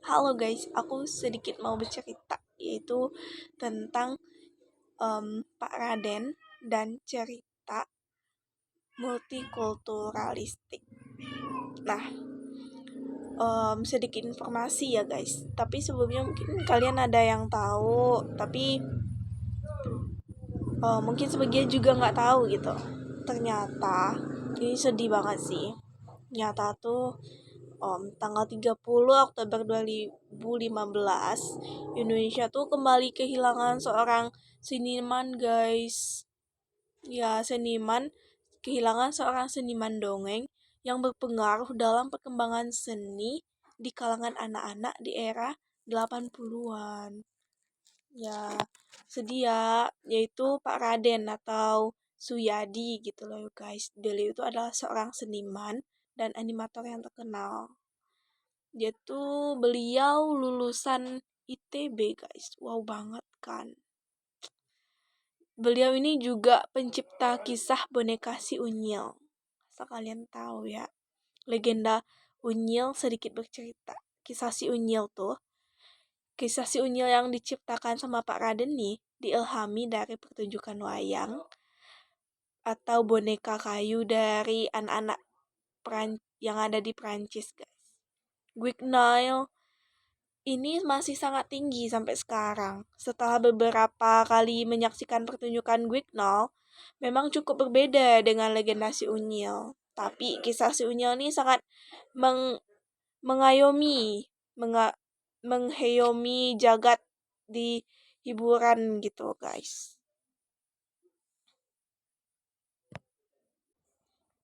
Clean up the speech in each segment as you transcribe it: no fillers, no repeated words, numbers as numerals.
Halo guys, aku sedikit mau bercerita yaitu tentang Pak Raden dan cerita multikulturalistik. Nah, sedikit informasi ya guys. Tapi sebelumnya mungkin kalian ada yang tahu, tapi mungkin sebagian juga nggak tahu gitu. Ternyata ini sedih banget sih. Nyata tuh tanggal 30 Oktober 2015 Indonesia tuh kembali kehilangan seorang seniman guys. Ya, kehilangan seorang seniman dongeng yang berpengaruh dalam perkembangan seni di kalangan anak-anak di era 80-an. Ya, sedih ya, yaitu Pak Raden atau Suyadi gitu loh guys. Beliau itu adalah seorang seniman dan animator yang terkenal. Beliau lulusan ITB guys. Wow banget kan. Beliau ini juga pencipta kisah boneka si Unyil. Asal kalian tahu ya. Legenda Unyil sedikit bercerita. Kisah si Unyil yang diciptakan sama Pak Raden nih diilhami dari pertunjukan wayang atau boneka kayu dari anak-anak yang ada di Prancis guys. Guignol ini masih sangat tinggi sampai sekarang. Setelah beberapa kali menyaksikan pertunjukan Guignol, memang cukup berbeda dengan legenda si Unyil. Tapi kisah si Unyil ini sangat mengayomi, mengheyomi jagat di hiburan gitu guys.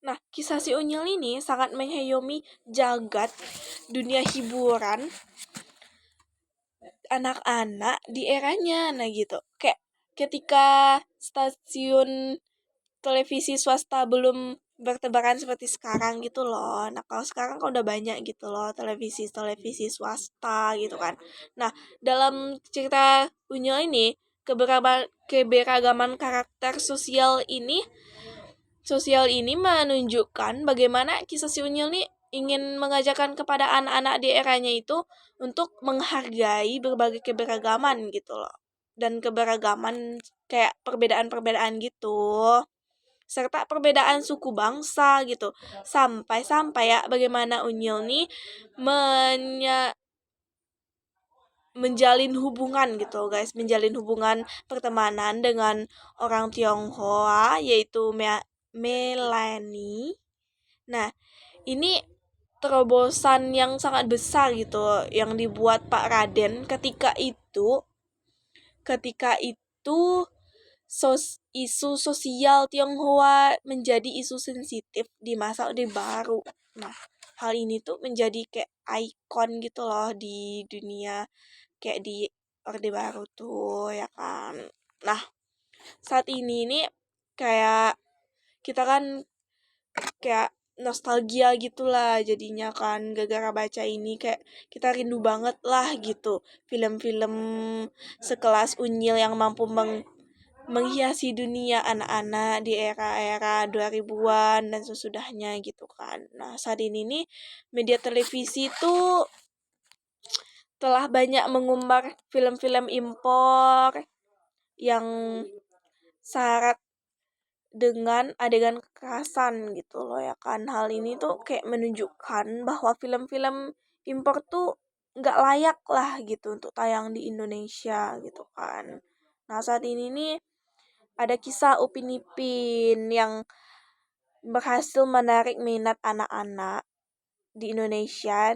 Nah, kisah si Unyil ini sangat mengheyomi jagat dunia hiburan anak-anak di eranya. Nah gitu, kayak ketika stasiun televisi swasta belum bertebaran seperti sekarang gitu loh. Nah kalau sekarang kan udah banyak gitu loh televisi swasta gitu kan. Nah dalam cerita Unyil ini keberagaman karakter sosial ini menunjukkan bagaimana kisah si Unyil nih ingin mengajarkan kepada anak-anak di eranya itu untuk menghargai berbagai keberagaman gitu loh. Dan keberagaman kayak perbedaan-perbedaan gitu. Serta perbedaan suku bangsa gitu. Sampai-sampai ya bagaimana Unyil nih menjalin hubungan gitu guys. Menjalin hubungan pertemanan dengan orang Tionghoa yaitu Melanie. Nah, ini terobosan yang sangat besar gitu yang dibuat Pak Raden ketika itu isu sosial Tionghoa menjadi isu sensitif di masa Orde Baru. Nah, hal ini tuh menjadi kayak ikon gitu loh di dunia kayak di Orde Baru tuh ya kan. Nah, saat ini nih kayak kita kan kayak nostalgia gitulah jadinya kan gara-gara baca ini kayak kita rindu banget lah gitu film-film sekelas Unyil yang mampu menghiasi dunia anak-anak di era-era 2000-an dan sesudahnya gitu kan. Nah saat ini nih media televisi tuh telah banyak mengumbar film-film impor yang syarat dengan adegan kekerasan gitu loh ya kan. Hal ini tuh kayak menunjukkan bahwa film-film impor tuh nggak layak lah gitu untuk tayang di Indonesia gitu kan. Nah saat ini nih ada kisah Upin Ipin yang berhasil menarik minat anak-anak di Indonesia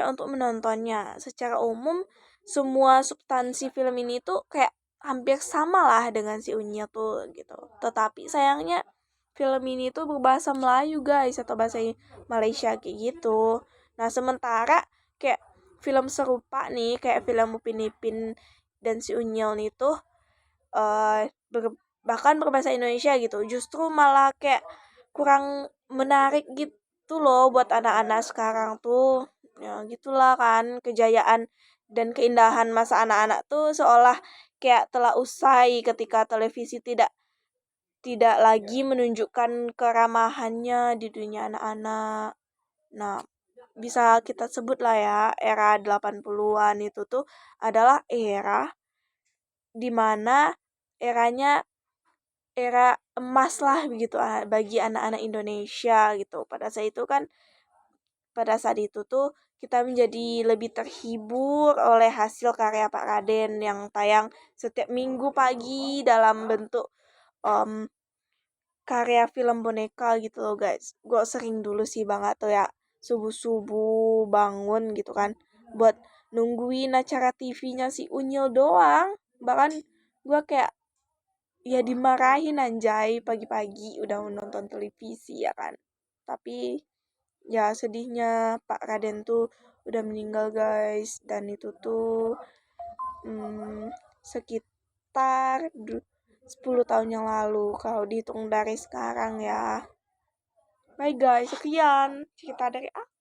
untuk menontonnya. Secara umum semua substansi film ini tuh kayak hampir sama lah dengan si Unyil tuh gitu. Tetapi sayangnya film ini tuh berbahasa Melayu guys atau bahasa Malaysia kayak gitu. Nah sementara kayak film serupa nih kayak film Upin Ipin dan si Unyil nih tuh bahkan berbahasa Indonesia gitu justru malah kayak kurang menarik gitu loh buat anak-anak sekarang tuh ya gitulah kan kejayaan dan keindahan masa anak-anak tuh seolah kayak telah usai ketika televisi tidak lagi menunjukkan keramahannya di dunia anak-anak. Nah bisa kita sebut lah ya, era 80-an itu tuh adalah era dimana eranya era emas lah begitu bagi anak-anak Indonesia gitu. Pada saat itu tuh kita menjadi lebih terhibur oleh hasil karya Pak Raden yang tayang setiap minggu pagi dalam bentuk em, karya film boneka gitu loh guys. Gue sering dulu sih banget tuh ya subuh-subuh bangun gitu kan buat nungguin acara TV-nya si Unyil doang. Bahkan gue kayak ya dimarahin anjay pagi-pagi udah nonton televisi ya kan. Tapi ya sedihnya Pak Raden tuh udah meninggal guys, dan itu tuh sekitar 10 tahun yang lalu kalau dihitung dari sekarang ya. Bye guys, sekian cerita dari aku.